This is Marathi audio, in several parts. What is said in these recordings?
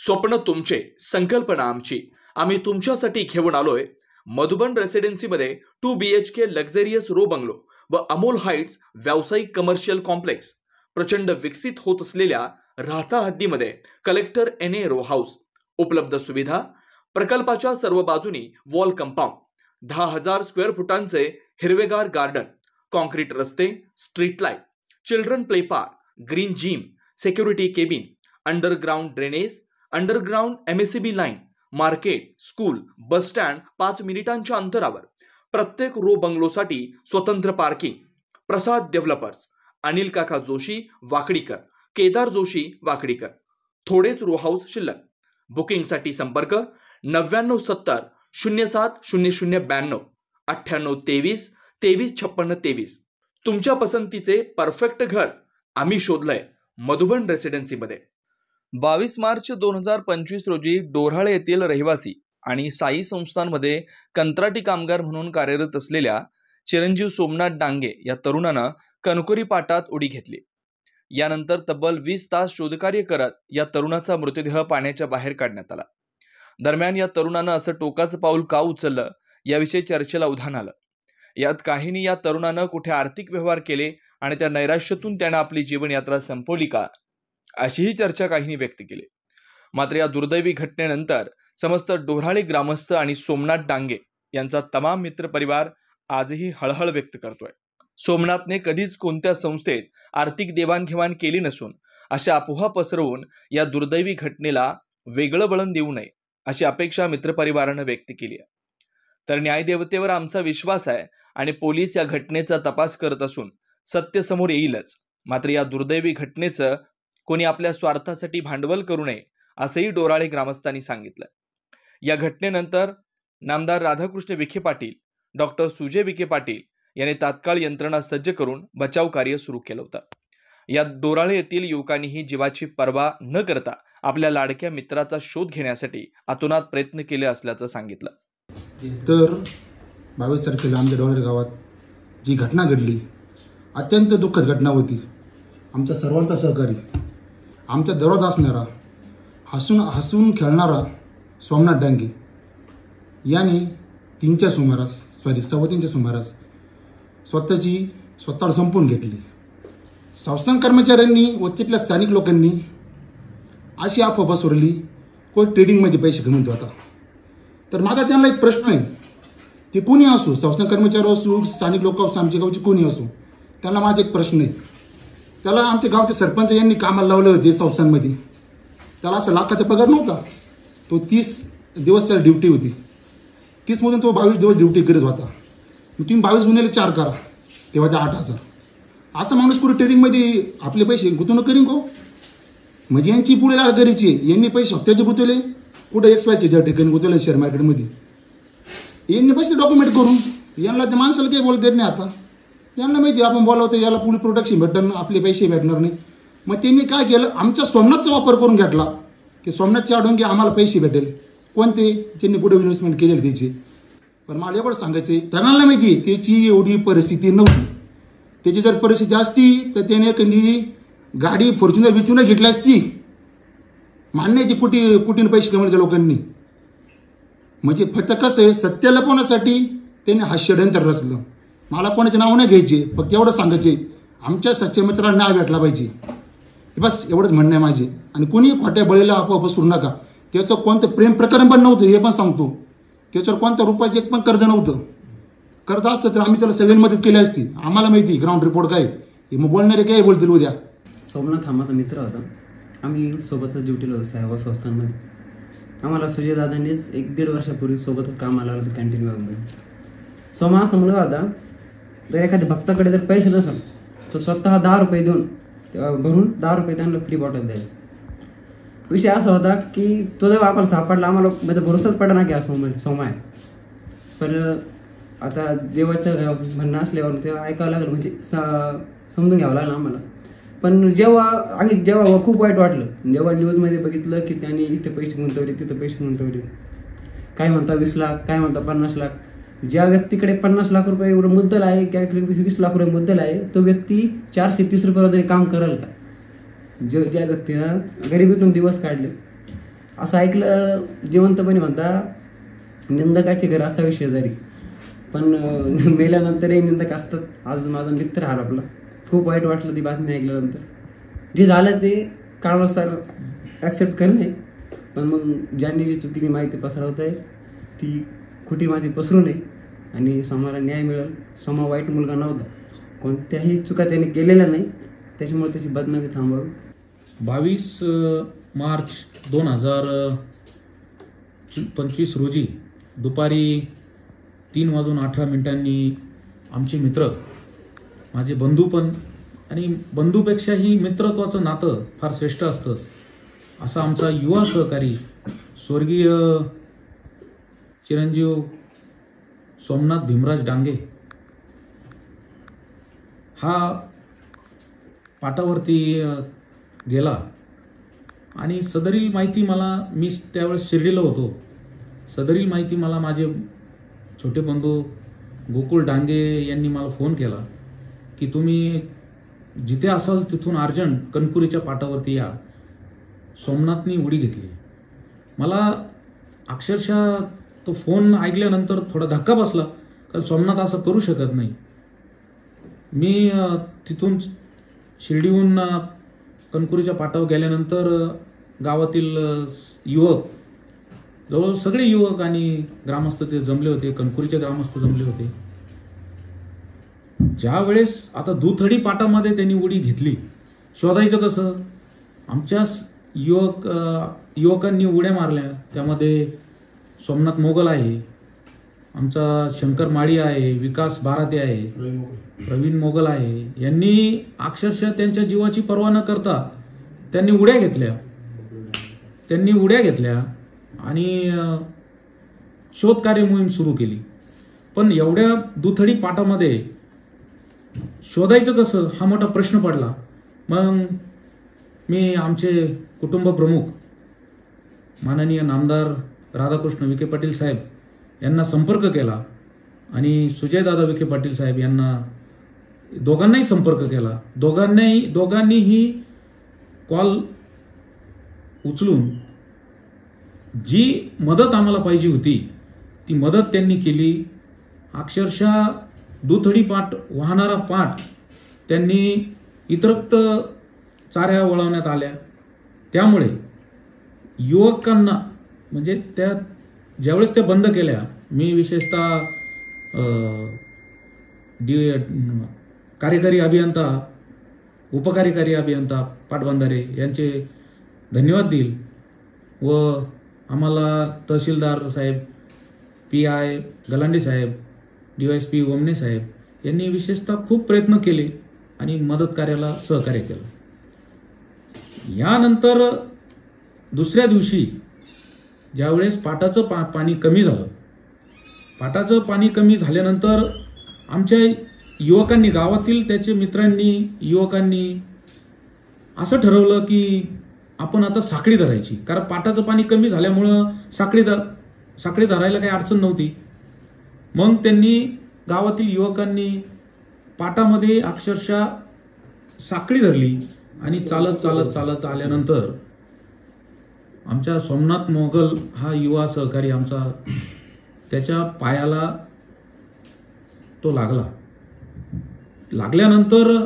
स्वप्न तुमचे, संकल्पना आमची. आम्ही तुमच्यासाठी घेऊन आलोय मधुबन रेसिडेन्सीमध्ये 2 BHK लक्झरियस रो बंगलो व अमोल हाइट्स व्यावसायिक कमर्शियल कॉम्प्लेक्स. प्रचंड विकसित होत असलेल्या राहता हद्दीमध्ये कलेक्टर NA रो हाऊस. उपलब्ध सुविधा: प्रकल्पाच्या सर्व बाजूनी वॉल कंपाऊंड, 10,000 स्क्वेअर फुटांचे हिरवेगार गार्डन, कॉन्क्रीट रस्ते, street light, children play park, green gym, security cabin, underground drainage, underground MSCB line, market, school, bus stand 5 मिनिटांच्या अंतरावर. प्रत्येक रो बंगलोसाठी स्वतंत्र पार्किंग. प्रसाद डेव्हलपर्स, अनिल काका जोशी वाकडीकर, केदार जोशी वाकडीकर. थोडेच रो हाऊस शिल्लक. बुकिंगसाठी संपर्क 9970 07 0092 9823 2356 23. तुमच्या पसंतीचे परफेक्ट घर आम्ही शोधलंय मधुबन रेसिडेन्सीमध्ये. 22 मार्च 2025 रोजी डोराळे येथील रहिवासी आणि साई संस्थांमध्ये कंत्राटी कामगार म्हणून कार्यरत असलेल्या चिरंजीव सोमनाथ डांगे या तरुणानं कणकोरी पाटात उडी घेतली. यानंतर तब्बल 20 तास शोधकार्य करत या तरुणाचा मृतदेह पाण्याच्या बाहेर काढण्यात आला. दरम्यान या तरुणानं असं टोकाचं पाऊल का उचललं याविषयी चर्चेला उधाण आलं. यात काहींनी या तरुणानं कुठे आर्थिक व्यवहार केले आणि त्या नैराश्यातून त्यानं आपली जीवनयात्रा संपवली का, अशीही चर्चा काहींनी व्यक्त केली. मात्र या दुर्दैवी घटनेनंतर समस्त डोराळे ग्रामस्थ आणि सोमनाथ डांगे यांचा तमाम मित्रपरिवार आजही हळहळ व्यक्त करतोय. सोमनाथने कधीच कोणत्या संस्थेत आर्थिक देवाणघेवाण केली नसून अशा अफवा पसरवून या दुर्दैवी घटनेला वेगळं वळण देऊ नये अशी अपेक्षा मित्रपरिवारानं व्यक्त केली आहे. तर न्यायदेवतेवर आमचा विश्वास आहे आणि पोलीस या घटनेचा तपास करत असून सत्य समोर येईलच. मात्र या दुर्दैवी घटनेचं कोणी आपल्या स्वार्थासाठी भांडवल करू नये असंही डोराळे ग्रामस्थांनी सांगितलं. या घटनेनंतर नामदार राधाकृष्ण विखे पाटील, डॉक्टर सुजय विखे पाटील यांनी तात्काळ यंत्रणा सज्ज करून बचाव कार्य सुरू केलं होतं. यात डोराळे येथील युवकांनीही जीवाची पर्वा न करता आपल्या लाडक्या मित्राचा शोध घेण्यासाठी अतोनात प्रयत्न केले असल्याचं सांगितलं. तर 22 तारखेला आमच्या डोराळे गावात जी घटना घडली, अत्यंत दुःखद घटना होती. आमच्या सर्वांचा सहकारी, आमच्या दररोज असणारा, हसून खेळणारा सोमनाथ डांगे यांनी 3च्या सुमारास 3:15च्या सुमारास स्वतःला संपवून घेतली. संस्थान कर्मचाऱ्यांनी व तिथल्या स्थानिक लोकांनी अशी अफवा पसरवली कोण ट्रेडिंगमध्ये पैसे कमवतो आता. तर माझा त्यांना एक प्रश्न आहे, ते कोणी असो, संस्थान कर्मचारी असो, स्थानिक लोक असो, आमच्या गावचे कोणी असो, त्यांना माझा एक प्रश्न आहे. त्याला आमच्या गावचे सरपंच यांनी कामाला लावलं होते संस्थांमध्ये. त्याला असं लाखाचा पगार नव्हता. तो 30 दिवस त्याला ड्युटी होती. 30 मधून तो 22 दिवस ड्युटी करत होता. मग तुम्ही 22 गुणिले 4 करा, तेव्हा ते 8,000. असा माणूस कुठे ट्रेडिंगमध्ये आपले पैसे गुंतवणूक करीन को? म्हणजे यांची पुढे लाळ करायची. यांनी पैसे हप्त्याचे गुंतवले, कुठे XYZ ज्या ठिकाणी गुंतवले शेअर मार्केटमध्ये. यांनी पैसे डॉक्युमेंट करून यांना त्या माणसाला काही बोलता येत नाही. आता यांना माहिती आपण बोलावतं याला पुढे प्रोटेक्शन भेटणार, आपले पैसे भेटणार नाही. मग त्यांनी काय केलं, आमच्या सोमनाथचा वापर करून घेतला की सोमनाथचे आढळून की आम्हाला पैसे भेटेल. कोणते त्यांनी पुढे इन्व्हेस्टमेंट केलेले त्याचे. पण मला एवढं सांगायचं, त्यांना माहिती त्याची एवढी परिस्थिती नव्हती. त्याची जर परिस्थिती असती तर त्याने कधी गाडी फॉर्च्युनर विचून घेतली असती. मान्य आहे ती कुठीने पैसे कमवले लोकांनी. म्हणजे फक्त कसं आहे, सत्य लपवण्यासाठी त्याने हा षडयंत्र रचलं. मला कोणाचे नाव नाही घ्यायचे, फक्त एवढं सांगायचे आमच्या सच्च्या मित्राला न्याय भेटला पाहिजे. बस एवढंच म्हणणं आहे माझे. आणि कोणी खोट्या बळीला आपोआप सोडू नका. त्याचं कोणतं प्रेम प्रकरण पण नव्हतं, हे पण सांगतो. त्याच्यावर कोणत्या रुपयाचे एक पण कर्ज नव्हतं. कर्ज असतं तर आम्ही त्याला सगळ्यांनी मदत केली असती. आम्हाला माहिती ग्राउंड रिपोर्ट काय, मग बोलणारे काय बोलतील उद्या. सोमनाथ हा माझा मित्र होता. आम्ही सोबतच ड्युटीला होतो सेवा संस्थांमध्ये. आम्हाला सुजय दादांनीच 1-1.5 वर्षापूर्वी सोबतच कामाला आलं होतं कॅन्टीन विभागामध्ये. सोमा असा मुलगा होता, जर एखाद्या भक्ताकडे जर पैसे नसेल तर स्वतः 10 रुपये देऊन भरून 10 रुपये त्यांना फ्री बॉटल द्यायचं. विषय असा होता की तो जेव्हा आम्हाला सापडला, आम्हाला म्हणजे भरोसाच पडा ना की हा सोमा आहे. पण आता देवाचं म्हणणं असल्यावर तेव्हा ऐकावं लागलं, म्हणजे समजून घ्यावं लागलं आम्हाला. पण जेव्हा खूप वाईट वाटलं जेव्हा न्यूजमध्ये बघितलं की त्यांनी इथे पैसे गुंतवले, तिथे पैसे गुंतवले. काय म्हणता 20 लाख, काय म्हणता 50 लाख. ज्या व्यक्तीकडे 50 लाख रुपये एवढं मुद्दल आहे, त्याकडे 20 लाख रुपये मुद्दल आहे, तो व्यक्ती 430 रुपयावर तरी काम करेल का? ज्या व्यक्तीनं गरिबीतून दिवस काढले. असं ऐकलं जिवंतपणे म्हणता निंदकाचे घर असावे शेजारी, पण मेल्यानंतरही निंदक असतात. आज माझा मित्र हरपला, खूप वाईट वाटलं ती बातमी ऐकल्यानंतर. जे झालं ते काळानुसार ॲक्सेप्ट करणे, पण मग ज्यांनी जी चुकीची माहिती पसरवत आहे ती खोटी माहिती पसरू नये आणि सोमाला न्याय मिळेल. सोमा वाईट मुलगा नव्हता, कोणत्याही चुका त्याने केलेल्या नाही, त्याच्यामुळे त्याची बदनामी थांबवावी. 22 मार्च 2025 रोजी दुपारी 3:18 आमचे मित्र, माझे बंधू पण, आणि बंधूपेक्षाही मित्रत्वाचं नातं फार श्रेष्ठ असतं, असा आमचा युवा सहकारी स्वर्गीय चिरंजीव सोमनाथ भीमराज डांगे हा पाटावरती गेला. आणि सदरील माहिती मला, मी त्यावेळेस शिर्डीला होतो, सदरील माहिती मला माझे छोटे बंधू गोकुळ डांगे यांनी मला फोन केला की तुम्ही जिथे असाल तिथून अर्जंट कणकुरीच्या पाटावरती या, सोमनाथनी उडी घेतली. मला अक्षरशः तो फोन ऐकल्यानंतर थोडा धक्का बसला, कारण सोमनाथ असं करू शकत नाही. मी तिथून शिर्डीहून कणकुरीच्या पाटावर गेल्यानंतर गावातील युवक, जवळ सगळे युवक आणि ग्रामस्थ ते जमले होते, कणकुरीचे ग्रामस्थ जमले होते. ज्या वेळेस आता दुथडी पाटामध्ये त्यांनी उडी घेतली, शोधायचं कसं? आमच्या युवकांनी उड्या मारल्या, त्यामध्ये सोमनाथ मोगल आहे, आमचा शंकर माळी आहे, विकास बाराते आहे, प्रवीण मोगल आहे. यांनी अक्षरशः त्यांच्या जीवाची पर्वा न करता त्यांनी उड्या घेतल्या आणि शोधकार्य मोहीम सुरू केली. पण एवढ्या दुथडी पाटामध्ये शोधायचं कसं हा मोठा प्रश्न पडला. मग मी आमचे कुटुंब प्रमुख माननीय नामदार राधाकृष्ण विखे पाटील साहेब यांना संपर्क केला आणि सुजयदादा विखे पाटील साहेब यांना, दोघांनाही संपर्क केला. दोघांनीही कॉल उचलून जी मदत आम्हाला पाहिजे होती ती मदत त्यांनी केली. अक्षरशः दुथडी पाट, वाहणारा पाट त्यांनी इतरत्र चाऱ्या वळवण्यात आल्या. त्यामुळे युवकांना, म्हणजे त्या ज्यावेळेस त्या बंद केल्या, मी विशेषतः कार्यकारी अभियंता, उपकार्यकारी अभियंता पाटबंधारे यांचे धन्यवाद देईल व आम्हाला तहसीलदार साहेब, PI गलांडे साहेब, DYSP ओमने साहेब यांनी विशेषतः खूप प्रयत्न केले आणि मदत कार्याला सहकार्य केलं. यानंतर दुसऱ्या दिवशी ज्यावेळेस पाटाचं पाणी कमी झालं, पाटाचं पाणी कमी झाल्यानंतर आमच्या युवकांनी, गावातील त्याचे मित्रांनी, युवकांनी असं ठरवलं की आपण आता साखळी धरायची, कारण पाटाचं पाणी कमी झाल्यामुळं साखळी धरायला काही अडचण नव्हती. मग त्यांनी, गावातील युवकांनी पाटामध्ये अक्षरशः साखळी धरली आणि चालत आल्यानंतर आमच्या सोमनाथ मोगल हा युवा सहकारी आमचा, त्याच्या पायाला तो लागल्यानंतर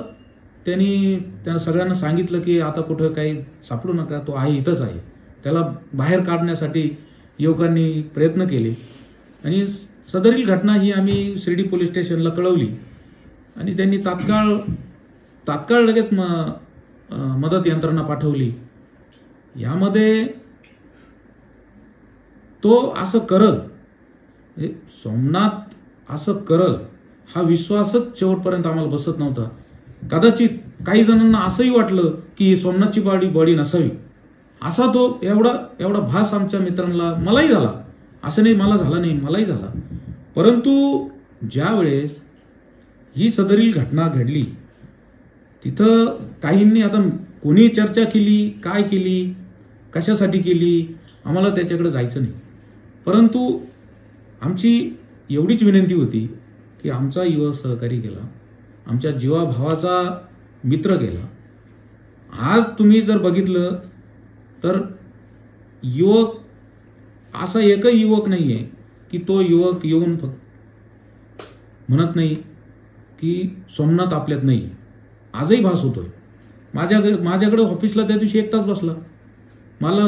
त्यांना सगळ्यांना सांगितलं की आता कुठं काही सापडू नका, तो आहे, इथंच आहे. त्याला बाहेर काढण्यासाठी युवकांनी प्रयत्न केले आणि सदरील घटना ही आम्ही शिर्डी पोलीस स्टेशनला कळवली आणि त्यांनी तात्काळ लगेच मदत यंत्रणा पाठवली. यामध्ये तो असं करल, सोमनाथ असं करल हा विश्वासच शेवटपर्यंत आम्हाला बसत नव्हता. कदाचित काही जणांना असंही वाटलं की सोमनाथची बॉडी नसावी, असा तो एवढा भास आमच्या मित्रांना, मलाही झाला. असं नाही मला झाला नाही, मलाही झाला. परंतु ज्या वेळेस ही सदरील घटना घडली तिथं काहींनी, आता कोणी चर्चा केली, काय केली, कशासाठी केली, आम्हाला त्याच्याकडे जायचं नाही. परंतु आमची एवढीच विनंती होती की आमचा युवा सहकारी गेला, आमच्या जीवाभावाचा मित्र गेला. आज तुम्ही जर बघितलं तर युवक असा एकही युवक नाहीये की तो युवक येऊन म्हणत नाही की सोमनाथ आपल्यात नाही. आजही भास होतोय. माझ्याकडे ऑफिसला त्या दिवशी 1 तास बसला, मला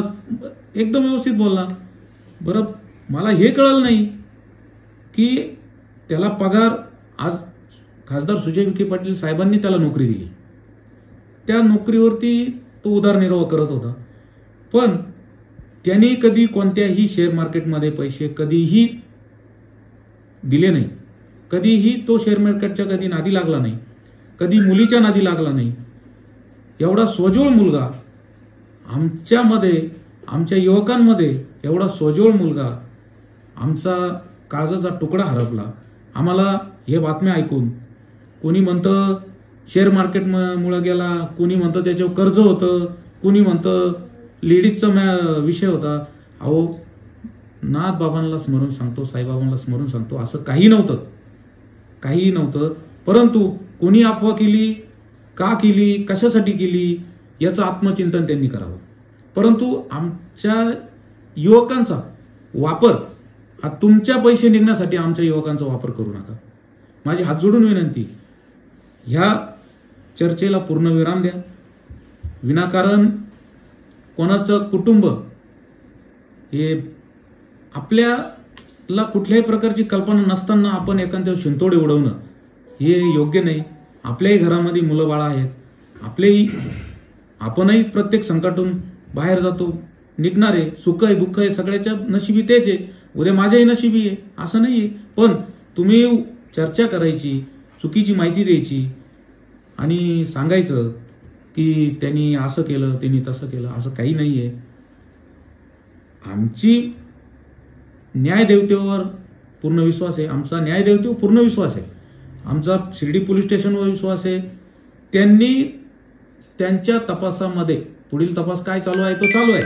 एकदम व्यवस्थित बोलला. बरं, मला हे कळलं नाही की त्याला पगार आज खासदार सुजय विखे पाटील साहेबांनी त्याला नोकरी दिली, त्या नोकरीवरती तो उदरनिर्वाह करत होता. पण त्यांनी कधी कोणत्याही शेअर मार्केटमध्ये पैसे कधीही दिले नाही, कधीही तो शेअर मार्केटच्या कधी नादी लागला नाही, कधी मुलीच्या नादी लागला नाही. एवढा सोजवळ मुलगा आमच्यामध्ये, आमच्या युवकांमध्ये एवढा सोजवळ मुलगा, आमचा काळजाचा तुकडा हरपला. आम्हाला हे बातम्या ऐकून कोणी म्हणतं शेअर मार्केटमुळे गेला, कोणी म्हणतं त्याच्यावर कर्ज होतं, कोणी म्हणतं लेडीजचा विषय होता. अहो, नाथ बाबांना स्मरून सांगतो, साईबाबांना स्मरून सांगतो, असं काही नव्हतं. परंतु कोणी अफवा केली, का केली, कशासाठी केली, याचं आत्मचिंतन त्यांनी करावं. परंतु आमच्या युवकांचा वापर हा तुमच्या पैसे निघण्यासाठी आमच्या युवकांचा वापर करू नका. माझी हात जोडून विनंती, ह्या चर्चेला पूर्ण विराम द्या. विनाकारण कोणाचं कुटुंब हे आपल्याला कुठल्याही प्रकारची कल्पना नसताना आपण एखाद्या शिंतोडे उडवणं हे योग्य नाही. आपल्याही घरामध्ये मुलं बाळा आहेत, आपणही प्रत्येक संकटातून बाहेर जातो, निघणार आहे. सुख आहे, दुःख आहे, सगळ्याच्या नशिबी तेच आहे. उद्या माझ्याही नशिबी आहे असं नाहीये. पण तुम्ही चर्चा करायची, चुकीची माहिती द्यायची आणि सांगायचं की त्यांनी असं केलं, त्यांनी तसं केलं, असं काही नाहीये. आमची न्यायदेवतेवर पूर्ण विश्वास आहे, आमचा न्यायदेवतेवर पूर्ण विश्वास आहे, आमचा शिर्डी पोलीस स्टेशनवर विश्वास आहे. त्यांनी त्यांच्या तपासामध्ये, पुढील तपास काय चालू आहे तो चालू आहे,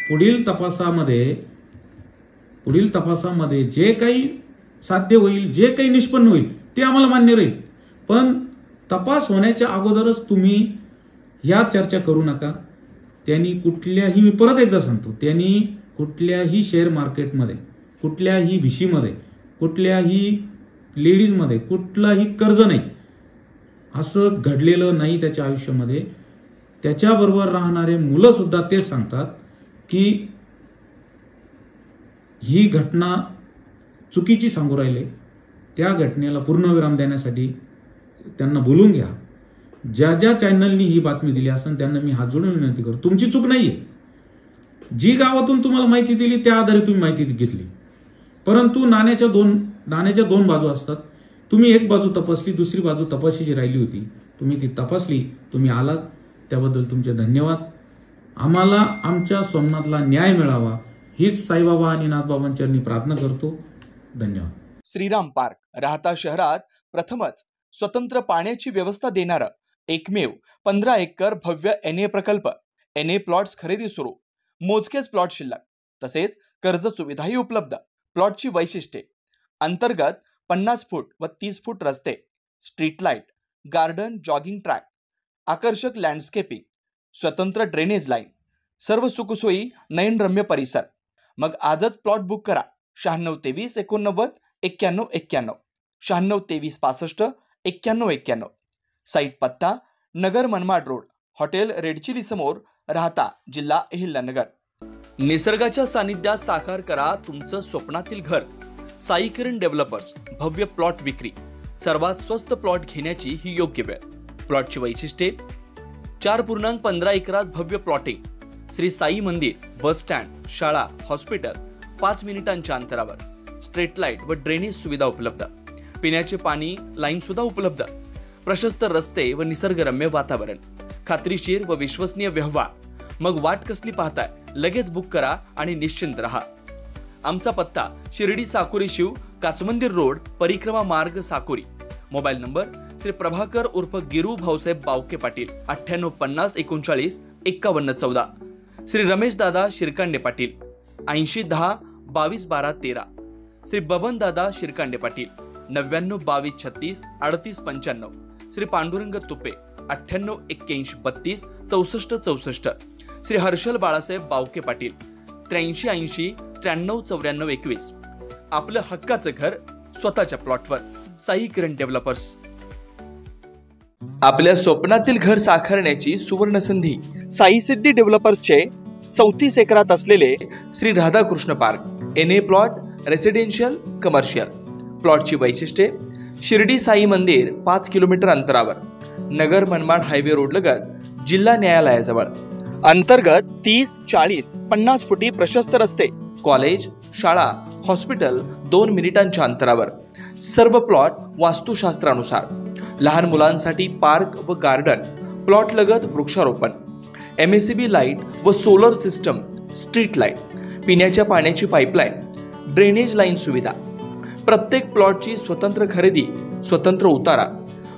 पुढील तपासामध्ये जे काही साध्य होईल, जे काही निष्पन्न होईल ते आम्हाला मान्य राहील. पण तपास होण्याच्या अगोदरच तुम्ही ह्या चर्चा करू नका. त्यांनी कुठल्याही, मी परत एकदा सांगतो, त्यांनी कुठल्याही शेअर मार्केटमध्ये, कुठल्याही भिशीमध्ये, कुठल्याही लेडीजमध्ये कुठलाही कर्ज नाही, असं घडलेलं नाही त्याच्या आयुष्यामध्ये. त्याच्याबरोबर राहणारे मुलं सुद्धा तेच सांगतात की ही घटना चुकीची सांगू राहिले. त्या घटनेला पूर्णविराम देण्यासाठी त्यांना बोलून घ्या. ज्या चॅनलनी ही बातमी दिली असेल त्यांना मी हात जोडून विनंती करतो, तुमची चूक नाहीये. जी गावातून तुम्हाला माहिती दिली त्या आधारे तुम्ही माहिती घेतली. परंतु नाण्याच्या दोन बाजू असतात. तुम्ही एक बाजू तपासली, दुसरी बाजू तपासायची राहिली होती, तुम्ही ती तपासली, तुम्ही आलात, त्याबद्दल तुमचे धन्यवाद. आम्हाला आमच्या सोमनाथला न्याय मिळावा हीच साईबाबा आणि नाथबाबांच्या चरणी प्रार्थना करतो. धन्यवाद. श्रीराम पार्क, राहता शहरात प्रथमच स्वतंत्र पाण्याची व्यवस्था देणारं एकमेव 15 एकर भव्य NA प्रकल्प. NA प्लॉट्स खरेदी सुरू, मोजकेच प्लॉट शिल्लक, तसेच कर्ज सुविधाही उपलब्ध. प्लॉटची वैशिष्ट्ये: अंतर्गत 50 फूट व 30 फूट रस्ते, street light, garden, jogging track, आकर्षक लँडस्केपिंग, स्वतंत्र ड्रेनेज लाईन, सर्व सुखसोयी, नयनरम्य परिसर. मग आजच प्लॉट बुक करा. 96 23 89 91 91, 96 23 65 91 91. साईट पत्ता: Nagar Manmad road, hotel red chilli समोर, राहता, जिल्हा अहिल्यानगर. निसर्गाच्या सानिध्यात साकार करा तुमचं स्वप्नातील घर. साई किरण डेव्हलपर्स, भव्य प्लॉट विक्री. सर्वात स्वस्त प्लॉट घेण्याची ही योग्य वेळ. प्लॉटची वैशिष्ट्ये: 4.15 एकरात भव्य प्लॉटिंग, श्री साई मंदिर, बस स्टँड, शाळा, हॉस्पिटल 5 मिनिटांच्या अंतरावर, स्ट्रीट लाईट व ड्रेनेज सुविधा उपलब्ध, पिण्याचे पाणी लाईन सुद्धा उपलब्ध, प्रशस्त रस्ते व निसर्गरम्य वातावरण, खात्रीशीर व विश्वसनीय व्यवहार. मग वाट कसली पाहताय, लगेच बुक करा आणि निश्चिंत रहा. आमचा पत्ता: शिर्डी साकुरी शिव, काचमंदिर रोड, परिक्रमा मार्ग, साकुरी. मोबाईल नंबर: श्री प्रभाकर उर्फ गिरू भाऊसाहेब बावके पाटील, 98 50 39 51 14. श्री रमेश दादा शिरकांडे पाटील, 80 10 22 12 13. श्री बबन दादा शिरकांडे पाटील, 99 22 36 38 95. श्री पांडुरंग तुपे, 98 81 32 64 64. श्री हर्षल बाळासाहेब बावके पाटील, 8380 939491. आपलं हक्काचं घर स्वतःच्या प्लॉटवर. साई किरण डेव्हलपर्स. आपल्या स्वप्नातील घर साकारण्याची सुवर्ण संधी. साई सिद्धी डेव्हलपर्सचे 34 एकरात असलेले Shri Radhakrishna park. NA plot, residential, commercial. प्लॉटची वैशिष्ट्ये: शिर्डी साई मंदिर 5 किलोमीटर अंतरावर, नगर मनमाड हायवे रोड लगत, जिल्हा न्यायालयाजवळ. अंतर्गत 30, 40, 50 फुटी प्रशस्त रस्ते, कॉलेज, शाळा, हॉस्पिटल 2 मिनिटांच्या अंतरावर. सर्व प्लॉट वास्तुशास्त्रानुसार. लहान मुलांसाठी पार्क व गार्डन. प्लॉट लगत वृक्षारोपण, MACB लाईट व सोलर सिस्टम, स्ट्रीट लाईट, पिण्याच्या पाण्याची पाईपलाईन, ड्रेनेज लाईन सुविधा. प्रत्येक प्लॉटची स्वतंत्र खरेदी, स्वतंत्र उतारा,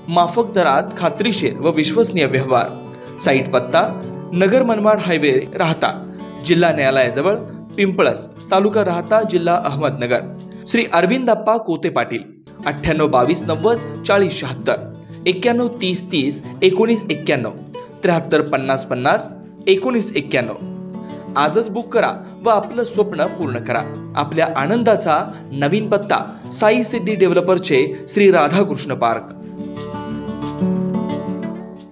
माफक दरात खात्रीशीर व विश्वसनीय व्यवहार. साईट पत्ता: नगर मनमाड हायवे, राहता, जिल्हा न्यायालयाजवळ, पिंपळस, तालुका राहता, जिल्हा अहमदनगर. श्री अरविंदप्पा कोते पाटील. 98 22 90 40 76, 91 30 30 19 91, 73 50 50 19 91. आजच बुक करा व आपलं स्वप्न पूर्ण करा. आपल्या आनंदाचा नवीन पत्ता: साई सिद्धी डेव्हलपरचे श्री राधाकृष्ण पार्क.